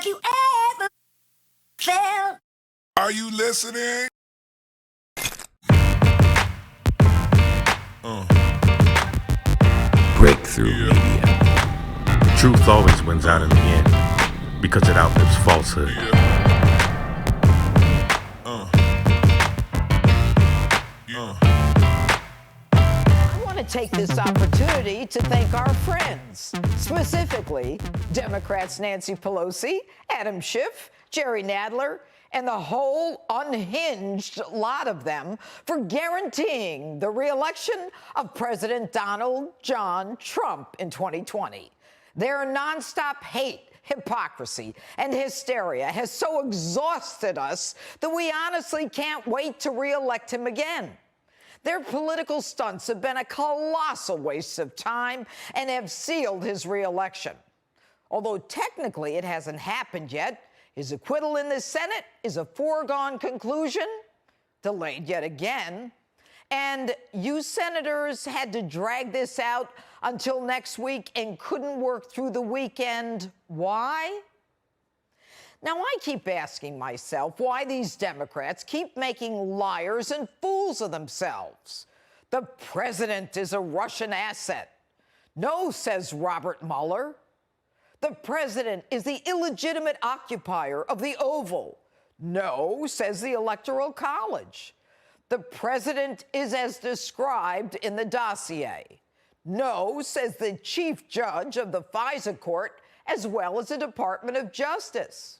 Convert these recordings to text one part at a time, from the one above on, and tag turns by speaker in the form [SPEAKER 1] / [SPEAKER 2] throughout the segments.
[SPEAKER 1] you ever felt.
[SPEAKER 2] Are you listening?
[SPEAKER 3] Breakthrough Media. Truth always wins out in the end because it outlives falsehood.
[SPEAKER 4] I want to take this opportunity to thank our friends, specifically Democrats Nancy Pelosi, Adam Schiff, Jerry Nadler, and the whole unhinged lot of them for guaranteeing the re-election of President Donald John Trump in 2020. Their nonstop hate, hypocrisy, and hysteria has so exhausted us that we honestly can't wait to re-elect him again. Their political stunts have been a colossal waste of time and have sealed his re-election. Although technically it hasn't happened yet, his acquittal in the Senate is a foregone conclusion, delayed yet again. And you senators had to drag this out until next week and couldn't work through the weekend. Why? Now, I keep asking myself why these Democrats keep making liars and fools of themselves. The president is a Russian asset. No, says Robert Mueller. The president is the illegitimate occupier of the Oval. No, says the Electoral College. The president is as described in the dossier. No, says the chief judge of the FISA court, as well as the Department of Justice.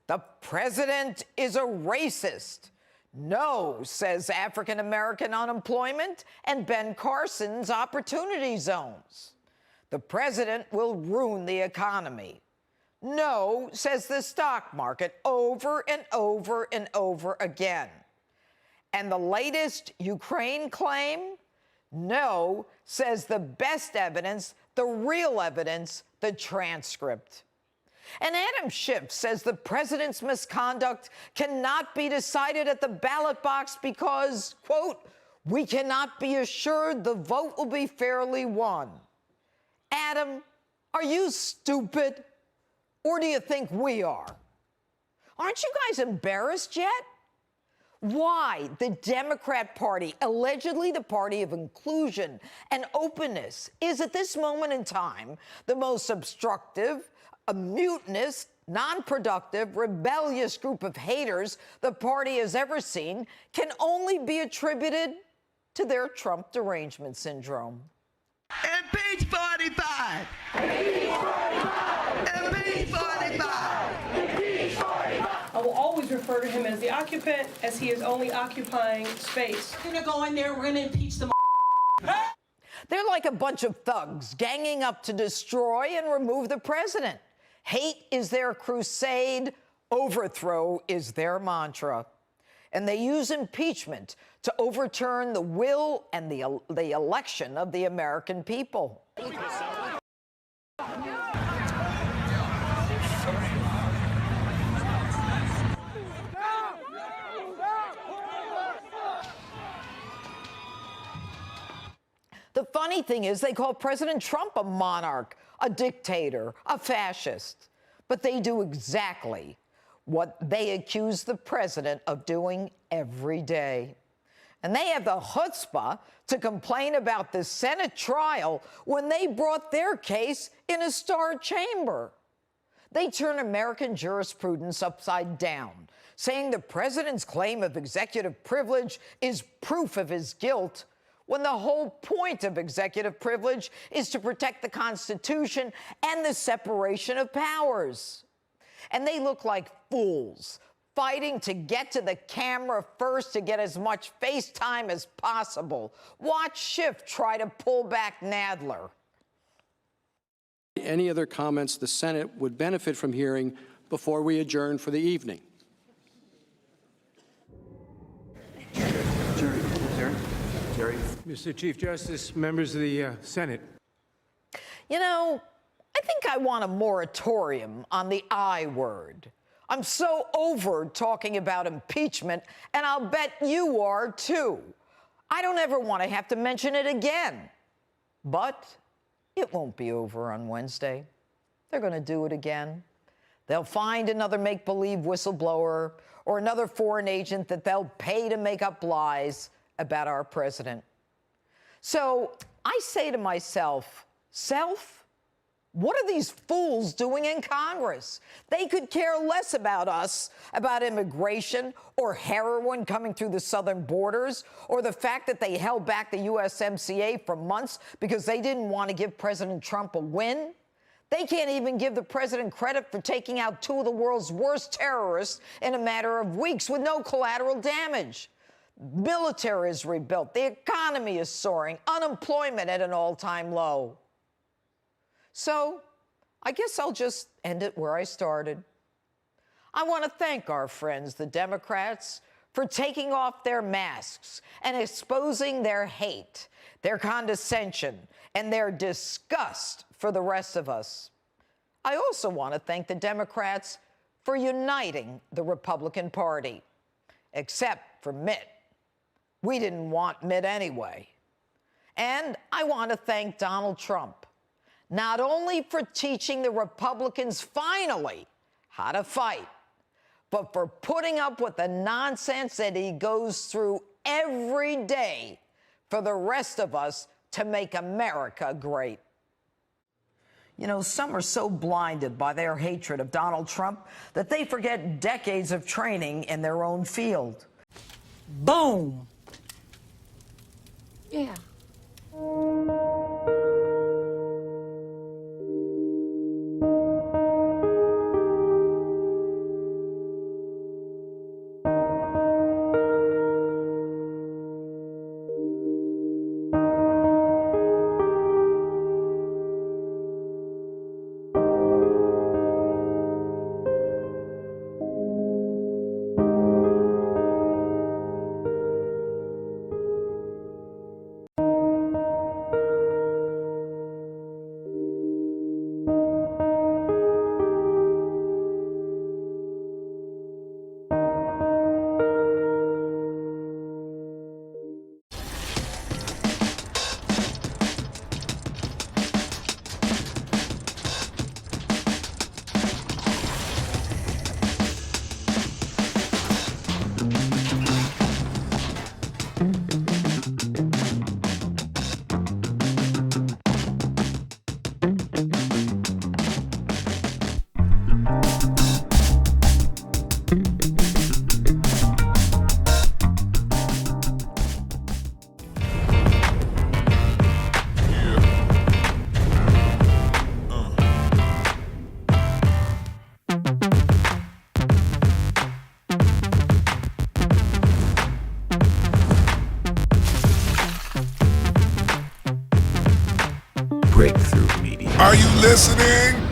[SPEAKER 4] The president is a racist. No, says African American unemployment and Ben Carson's opportunity zones. The president will ruin the economy. No, says the stock market over and over and over again. And the latest Ukraine claim? No, says the best evidence, the real evidence, the transcript. And Adam Schiff says the president's misconduct cannot be decided at the ballot box because, quote, we cannot be assured the vote will be fairly won. Adam, are you stupid? Or do you think we are? Aren't you guys embarrassed yet? Why the Democrat Party, allegedly the party of inclusion and openness, is at this moment in time the most obstructive, a mutinous, non-productive, rebellious group of haters the party has ever seen can only be attributed to their Trump derangement syndrome.
[SPEAKER 5] Impeach 45! Impeach 45! Impeach 45! Impeach 45!
[SPEAKER 6] I will always refer to him as the occupant, as he is only occupying space.
[SPEAKER 7] We're gonna go in there, we're gonna impeach them.
[SPEAKER 4] They're like a bunch of thugs ganging up to destroy and remove the president. Hate is their crusade, overthrow is their mantra. And they use impeachment to overturn the will and the election of the American people. The funny thing is they call President Trump a monarch, a dictator, a fascist. But they do exactly what they accuse the president of doing every day. And they have the chutzpah to complain about the Senate trial when they brought their case in a star chamber. They turn American jurisprudence upside down, saying the president's claim of executive privilege is proof of his guilt, when the whole point of executive privilege is to protect the Constitution and the separation of powers. And they look like fools, fighting to get to the camera first to get as much face time as possible. Watch Schiff try to pull back Nadler.
[SPEAKER 8] Any other comments the Senate would benefit from hearing before we adjourn for the evening?
[SPEAKER 9] Jerry. Mr. Chief Justice, members of the Senate.
[SPEAKER 4] You know, I think I want a moratorium on the I word. I'm so over talking about impeachment, and I'll bet you are too. I don't ever want to have to mention it again. But it won't be over on Wednesday. They're going to do it again. They'll find another make-believe whistleblower or another foreign agent that they'll pay to make up lies about our president. So I say to myself, what are these fools doing in Congress? They could care less about us, about immigration or heroin coming through the southern borders, or the fact that they held back the USMCA for months because they didn't want to give President Trump a win. They can't even give the president credit for taking out two of the world's worst terrorists in a matter of weeks with no collateral damage. Military is rebuilt. The economy is soaring. Unemployment at an all-time low. So I guess I'll just end it where I started. I want to thank our friends, the Democrats, for taking off their masks and exposing their hate, their condescension, and their disgust for the rest of us. I also want to thank the Democrats for uniting the Republican Party, except for Mitt. We didn't want Mitt anyway. And I want to thank Donald Trump, not only for teaching the Republicans finally how to fight, but for putting up with the nonsense that he goes through every day for the rest of us to make America great. You know, some are so blinded by their hatred of Donald Trump that they forget decades of training in their own field.
[SPEAKER 7] Boom. Yeah.
[SPEAKER 3] Breakthrough Media.
[SPEAKER 2] Are you listening?